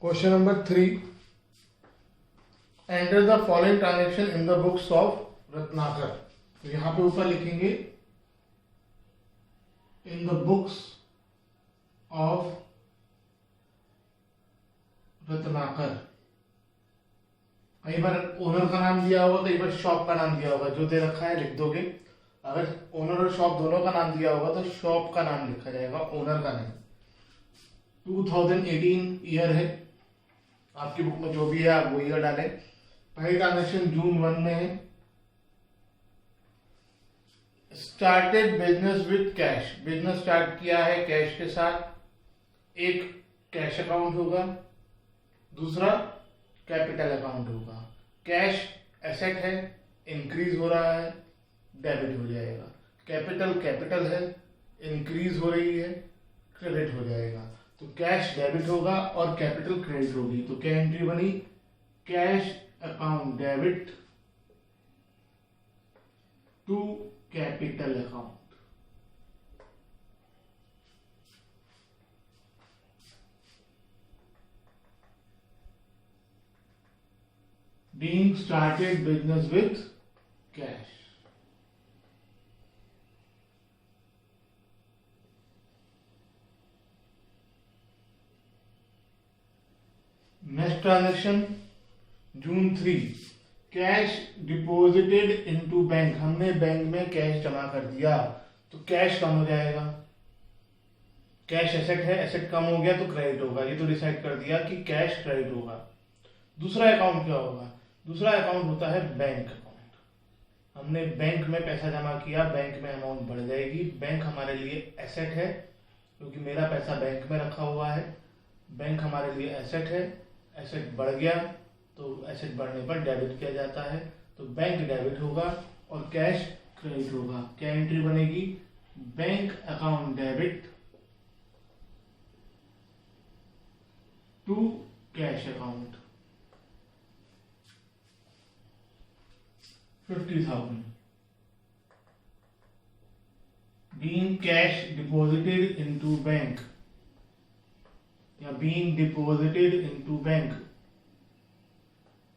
Question number 3, enter the following transaction in the books of Ratnakar. तो यहां पे ऊपर लिखेंगे in the books of Ratnakar. कई बार ओनर का नाम दिया होगा, कई बार शॉप का नाम दिया होगा। जो दे रखा है लिख दोगे। अगर ओनर और शॉप दोनों का नाम दिया होगा तो शॉप का नाम लिखा जाएगा, ओनर का नहीं। 2018 ईयर है, आपकी बुक में जो भी है आप वो ईयर डालें। पहली ट्रांजेक्शन जून 1 में है। Started business with cash, business start किया है कैश के साथ। एक कैश अकाउंट होगा, दूसरा कैपिटल अकाउंट होगा। कैश एसेट है, इंक्रीज हो रहा है, डेबिट हो जाएगा। कैपिटल कैपिटल है, इंक्रीज हो रही है, क्रेडिट हो जाएगा। तो कैश डेबिट होगा और कैपिटल क्रेडिट होगी। तो क्या एंट्री बनी? Cash account debit to capital account. Being started business with cash. Next transaction June 3, cash deposited into bank. हमने बैंक में कैश जमा कर दिया तो कैश कम हो जाएगा। कैश एसेट है, एसेट कम हो गया तो क्रेडिट होगा। ये तो डिसाइड कर दिया कि कैश क्रेडिट होगा। दूसरा अकाउंट क्या होगा? दूसरा अकाउंट होता है बैंक अकाउंट। हमने बैंक में पैसा जमा किया, बैंक में अमाउंट बढ़ जाएगी। बैंक हमारे लिए एसेट है क्योंकि मेरा पैसा बैंक में रखा हुआ है। बैंक हमारे लिए एसेट है, एसेट बढ़ गया तो एसेट बढ़ने पर डेबिट किया जाता है। तो बैंक डेबिट होगा और कैश क्रेडिट होगा। क्या एंट्री बनेगी? Bank account debit to cash account 50,000। being cash deposited into bank या being deposited into बैंक।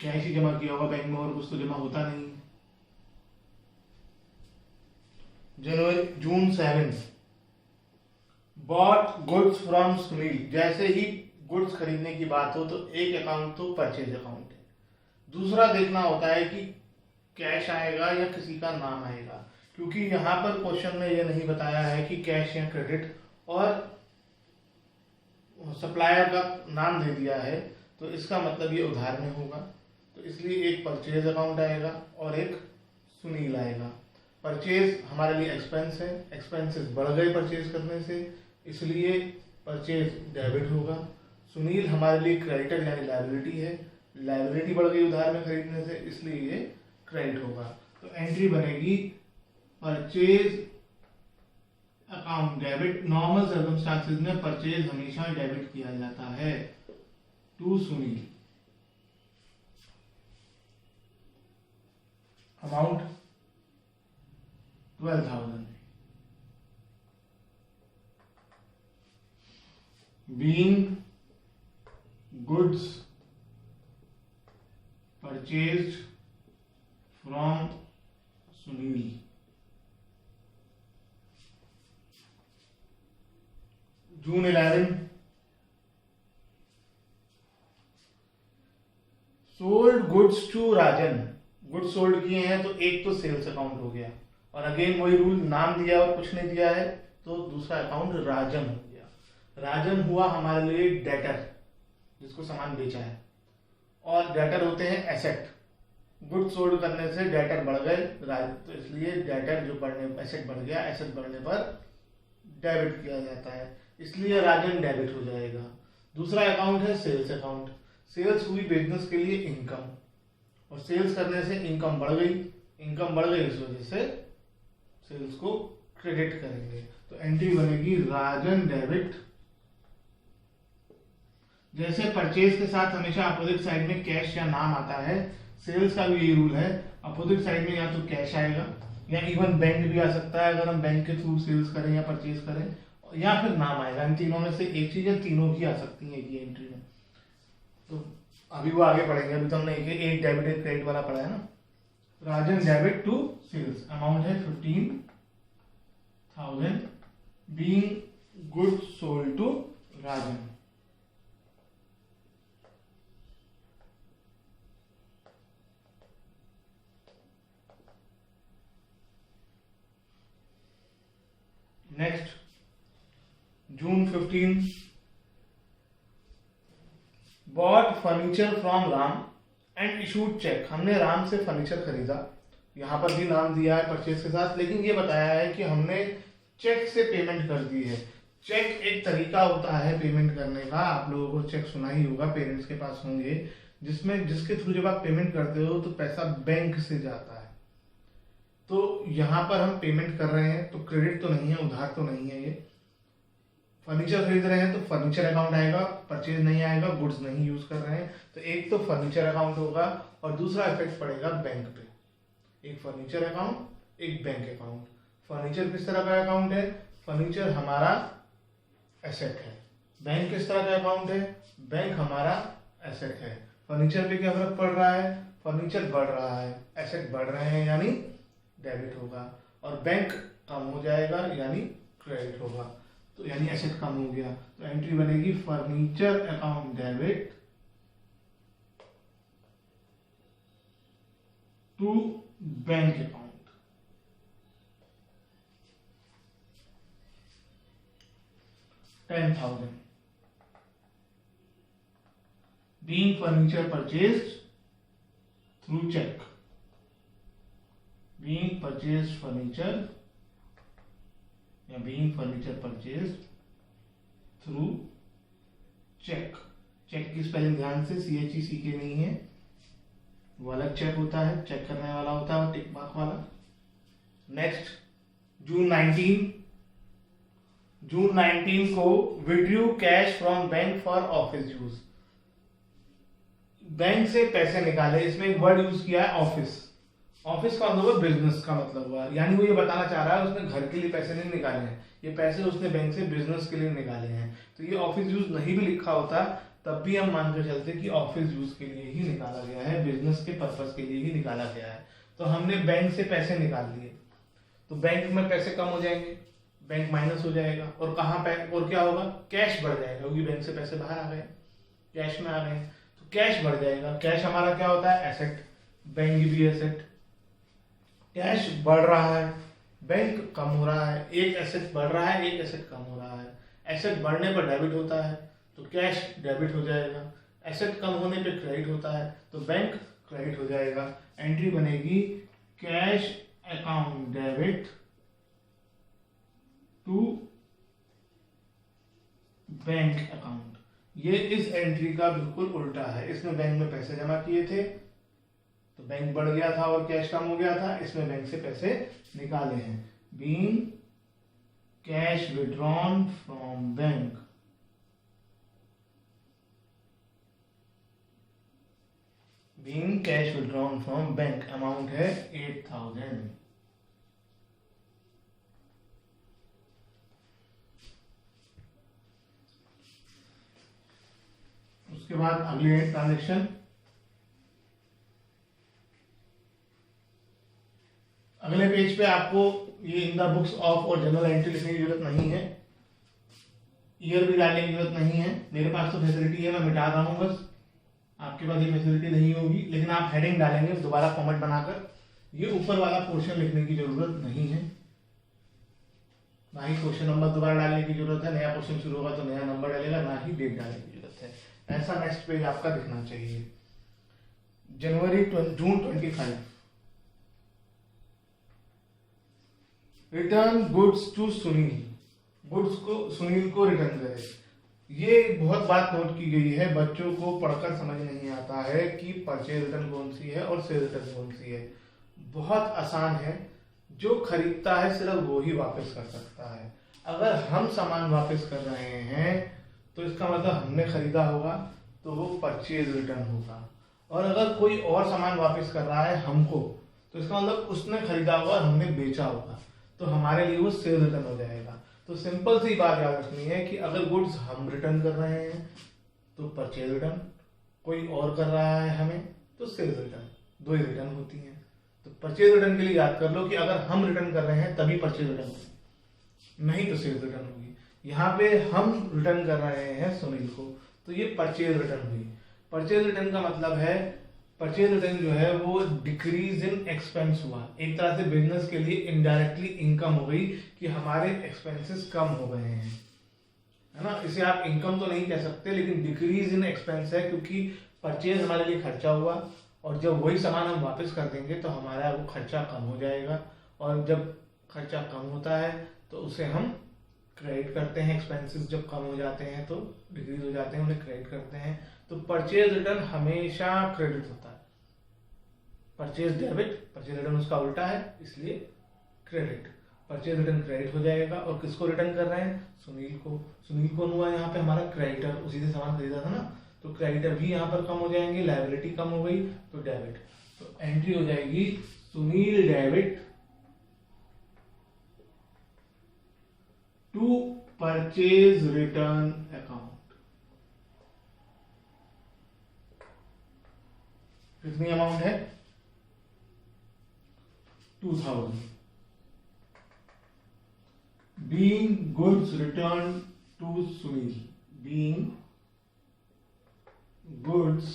कैश ही जमा किया होगा बैंक में और कुछ तो जमा होता नहीं। जून 7, बॉट गुड्स फ्रॉम सुनील। जैसे ही गुड्स खरीदने की बात हो तो एक अकाउंट तो परचेज अकाउंट है। दूसरा देखना होता है कि कैश आएगा या किसी का नाम आएगा, क्योंकि यहाँ पर क्वेश्चन में ये नहीं बताया है कि कैश या क्रेडिट, और सप्लायर का नाम दे दिया है तो इसका मतलब ये उधार में होगा। तो इसलिए एक परचेज अकाउंट आएगा और एक सुनील आएगा। परचेज हमारे लिए एक्सपेंस है, एक्सपेंसेस बढ़ गए परचेज करने से, इसलिए परचेज डेबिट होगा। सुनील हमारे लिए क्रेडिटर यानी लायबिलिटी है, लायबिलिटी बढ़ गई उधार में खरीदने से, इसलिए ये क्रेडिट होगा। तो एंट्री बनेगी purchase account debit. Normal circumstances में परचेज हमेशा डेबिट किया जाता है to Sunil. Amount 12,000। Being goods purchased from Sunil. June 11, sold goods to Rajan. Goods sold किए हैं तो एक तो सेल्स अकाउंट हो गया, और अगेन वही रूल, नाम दिया और कुछ नहीं दिया है तो दूसरा अकाउंट राजन हो गया। राजन हुआ हमारे लिए डेटर, जिसको सामान बेचा है, और डेटर होते हैं एसेट। गुड्स सोल्ड करने से डेटर बढ़ गए तो इसलिए डेटर जो बढ़ने, एसेट बढ़ गया, एसेट बढ़ने पर डेबिट किया जाता है, इसलिए राजन डेबिट हो जाएगा। दूसरा अकाउंट है सेल्स अकाउंट। सेल्स हुई बिजनेस के लिए इनकम, और सेल्स करने से इनकम बढ़ गई, इनकम बढ़ गई इस वजह से सेल्स को क्रेडिट करेंगे। तो एंट्री बनेगी राजन डेबिट। जैसे परचेज के साथ हमेशा अपोजिट साइड में कैश या नाम आता है, सेल्स का भी यही रूल है। अपोजिट साइड में या तो कैश आएगा या इवन बैंक भी आ सकता है अगर हम बैंक के थ्रू सेल्स करें या परचेज करें, या फिर नाम आएगा। इन तीनों में से एक चीज या तीनों भी आ सकती है एक ही एंट्री में। तो अभी वो आगे पढ़ेंगे, अभी तो हमने एक डेबिट एक क्रेडिट वाला पढ़ा है ना। Rajan debit to sales, amount है 15,000 being goods sold to Rajan. Next June 15, bought furniture from Ram and issued check. हमने राम से फर्नीचर खरीदा, यहाँ पर भी नाम दिया है परचेज के साथ, लेकिन ये बताया है कि हमने चेक से पेमेंट कर दी है। चेक एक तरीका होता है पेमेंट करने का, आप लोगों को चेक सुना ही होगा, पेरेंट्स के पास होंगे, जिसमें जिसके थ्रू जब आप पेमेंट करते हो तो पैसा बैंक से जाता है। तो यहाँ पर हम पेमेंट कर रहे हैं तो क्रेडिट तो नहीं है, उधार तो नहीं है। ये फर्नीचर खरीद रहे हैं तो फर्नीचर अकाउंट आएगा, परचेज नहीं आएगा, गुड्स नहीं यूज कर रहे हैं। तो एक तो फर्नीचर अकाउंट होगा और दूसरा इफेक्ट पड़ेगा बैंक पे। एक फर्नीचर अकाउंट, एक बैंक अकाउंट। फर्नीचर किस तरह का अकाउंट है? फर्नीचर हमारा एसेट है। बैंक किस तरह का अकाउंट है? बैंक हमारा एसेट है। फर्नीचर पे क्या फर्क पड़ रहा है? फर्नीचर बढ़ रहा है, एसेट बढ़ रहे हैं यानी डेबिट होगा, और बैंक कम हो जाएगा यानी क्रेडिट होगा। तो यानी एसेट कम हो गया, तो एंट्री बनेगी furniture account debit to bank account. $10,000 being furniture purchased through check, being purchased furniture या being furniture purchased through check। Check की स्पेलिंग ध्यान से CHECK नहीं है, वो अलग चेक होता है, चेक करने वाला होता है, टिक मार्क वाला। नेक्स्ट जून 19 को withdrew cash from bank for office use. Bank से पैसे निकाले, इसमें एक वर्ड यूज किया है ऑफिस। ऑफिस का मतलब बिजनेस का मतलब हुआ, यानी वो ये बताना चाह रहा है उसने घर के लिए पैसे नहीं निकाले हैं, ये पैसे उसने बैंक से बिजनेस के लिए निकाले हैं। तो ये ऑफिस यूज नहीं भी लिखा होता तब भी हम मान कर चलते कि ऑफिस यूज के लिए ही निकाला गया है, बिजनेस के पर्पस के लिए ही निकाला गया है। तो हमने बैंक से पैसे निकाल लिए, तो बैंक में पैसे कम हो जाएंगे, बैंक माइनस हो जाएगा, और कहाँ पे और क्या होगा? कैश बढ़ जाएगा, क्योंकि बैंक से पैसे बाहर आ गए, कैश में आ गए, तो कैश बढ़ जाएगा। कैश हमारा क्या होता है? एसेट। बैंक भी एसेट। कैश बढ़ रहा है, बैंक कम हो रहा है, एक एसेट बढ़ रहा है, एक एसेट कम हो रहा है। एसेट बढ़ने पर डेबिट होता है तो कैश डेबिट हो जाएगा, एसेट कम होने पे क्रेडिट होता है तो बैंक क्रेडिट हो जाएगा। एंट्री बनेगी cash account debit to bank account. ये इस एंट्री का बिल्कुल उल्टा है। इसमें बैंक में पैसे जमा किए थे तो बैंक बढ़ गया था और कैश कम हो गया था, इसमें बैंक से पैसे निकाले हैं। Being cash withdrawn from bank, being cash withdrawn from bank, amount है 8,000। उसके बाद अगले ट्रांजेक्शन, अगले पेज पे आपको ये इन द बुक्स ऑफ और जनरल एंट्री लिखने की जरूरत नहीं है, ईयर भी डालने की जरूरत नहीं है। मेरे पास तो फैसिलिटी है, मैं मिटा रहा हूं बस, आपके पास ये फैसिलिटी नहीं होगी, लेकिन आप हेडिंग डालेंगे दोबारा फॉर्मेट बनाकर। ये ऊपर वाला पोर्शन लिखने की जरूरत नहीं है, ना ही क्वेश्चन नंबर दोबारा डालने की जरूरत है। नया क्वेश्चन शुरू होगा तो नया नंबर डालेगा, ना ही डेट डालने की जरूरत है। ऐसा नेक्स्ट पेज आपका दिखना चाहिए। June 25, return goods to Sunil, goods को सुनील को रिटर्न करें। ये बहुत बात नोट की गई है, बच्चों को पढ़कर समझ नहीं आता है कि परचेज रिटर्न कौन सी है और सेल रिटर्न कौन सी है। बहुत आसान है, जो खरीदता है सिर्फ वो ही वापस कर सकता है। अगर हम सामान वापस कर रहे हैं तो इसका मतलब हमने खरीदा होगा तो वो परचेज रिटर्न होगा, और अगर कोई और सामान वापस कर रहा है हमको तो इसका मतलब उसने खरीदा होगा और हमने बेचा होगा, तो हमारे लिए वो सेल रिटर्न हो जाएगा। तो सिंपल सी बात याद रखनी है कि अगर गुड्स हम रिटर्न कर रहे हैं तो परचेज रिटर्न, कोई और कर रहा है हमें, तो सेल्स रिटर्न, दो ही रिटर्न होती हैं। तो परचेज रिटर्न के लिए याद कर लो कि अगर हम रिटर्न कर रहे हैं तभी परचेज रिटर्न होगी, नहीं तो सेल्स रिटर्न होगी। यहाँ पे हम रिटर्न कर रहे हैं सुनील को, तो ये परचेज रिटर्न हुई। परचेज रिटर्न का मतलब है, परचेज रिटर्न जो है वो डिक्रीज इन एक्सपेंस हुआ, एक तरह से बिजनेस के लिए इनडायरेक्टली इनकम हो गई कि हमारे एक्सपेंसेस कम हो गए हैं, है ना। इसे आप इनकम तो नहीं कह सकते, लेकिन डिक्रीज इन एक्सपेंस है, क्योंकि परचेज हमारे लिए खर्चा हुआ और जब वही सामान हम वापस कर देंगे तो हमारा वो खर्चा कम हो जाएगा, और जब खर्चा कम होता है तो उसे हम क्रेडिट करते हैं। एक्सपेंसेस जब कम हो जाते हैं तो डिक्रीज हो जाते हैं, उन्हें क्रेडिट करते हैं। तो परचेज रिटर्न हमेशा क्रेडिट होता है। परचेज डेबिट, परचेज रिटर्न उसका उल्टा है, इसलिए क्रेडिट। परचेज रिटर्न क्रेडिट हो जाएगा, और किसको रिटर्न कर रहे हैं? सुनील को। सुनील कौन हुआ यहाँ पे? हमारा क्रेडिटर, उसी से सामान खरीदा था ना, तो क्रेडिटर भी यहाँ पर कम हो जाएंगे, लायबिलिटी कम हो गई तो डेबिट। तो एंट्री हो जाएगी Sunil debit to purchase return account. कितनी अमाउंट है? 2000। Being goods returned to Sunil. Being goods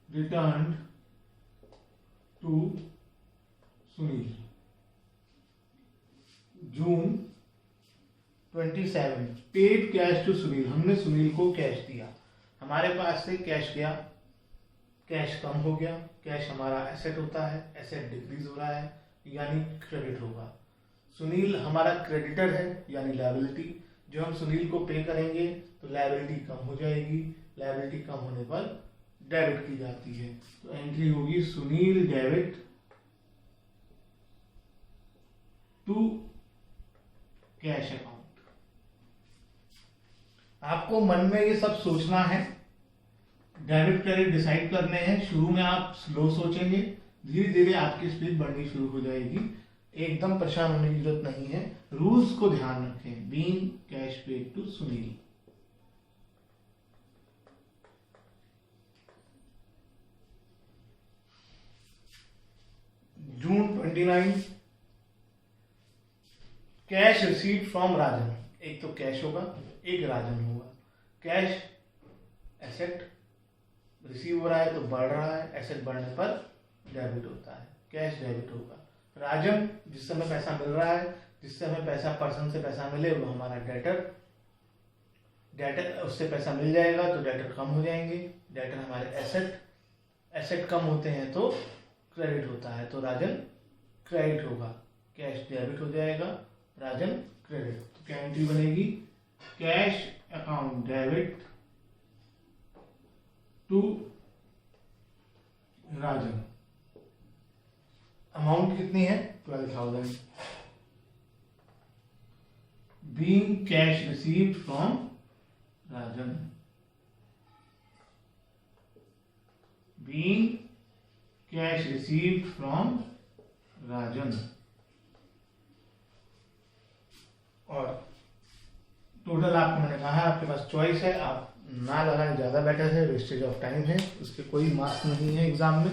returned to Sunil. June 27. Paid cash to Sunil. हमने सुनील को कैश दिया, हमारे पास से कैश गया, कैश कम हो गया। कैश हमारा एसेट होता है, एसेट डिक्रीज हो रहा है यानी क्रेडिट होगा। सुनील हमारा क्रेडिटर है यानी लायबिलिटी, जो हम सुनील को पे करेंगे तो लायबिलिटी कम हो जाएगी, लायबिलिटी कम होने पर डेबिट की जाती है। तो एंट्री होगी Sunil debit to cash account. आपको मन में ये सब सोचना है, डेबिट क्रेडिट डिसाइड करने हैं। शुरू में आप स्लो सोचेंगे, धीरे धीरे आपकी स्पीड बढ़नी शुरू हो जाएगी। एकदम परेशान होने की जरूरत नहीं है, रूल्स को ध्यान रखें। Being cash paid to Sunil. June 29, cash received from Rajan. एक तो कैश होगा, एक राजन होगा। कैश एसेट रिसीव हो रहा है तो बढ़ रहा है, एसेट बढ़ने पर डेबिट होता है, कैश डेबिट होगा। राजन जिस समय पैसा मिल रहा है, जिस समय पैसा पर्सन से पैसा मिले वो हमारा डेटर, डेटर उससे पैसा मिल जाएगा तो डेटर कम हो जाएंगे, डेटर हमारे एसेट, एसेट कम होते हैं तो क्रेडिट होता है, तो राजन क्रेडिट होगा, कैश डेबिट हो जाएगा, राजन क्रेडिट। तो क्या एंट्री बनेगी? Cash account debit to Rajan. Amount कितनी है? 12,000। Being cash received from Rajan. Being cash received from Rajan. और टोटल आपको मैंने कहा है आपके पास चॉइस है, आप ना लगाएं ज्यादा बेटर है, वेस्टेज ऑफ टाइम है, उसके कोई मार्क्स नहीं है एग्जाम में।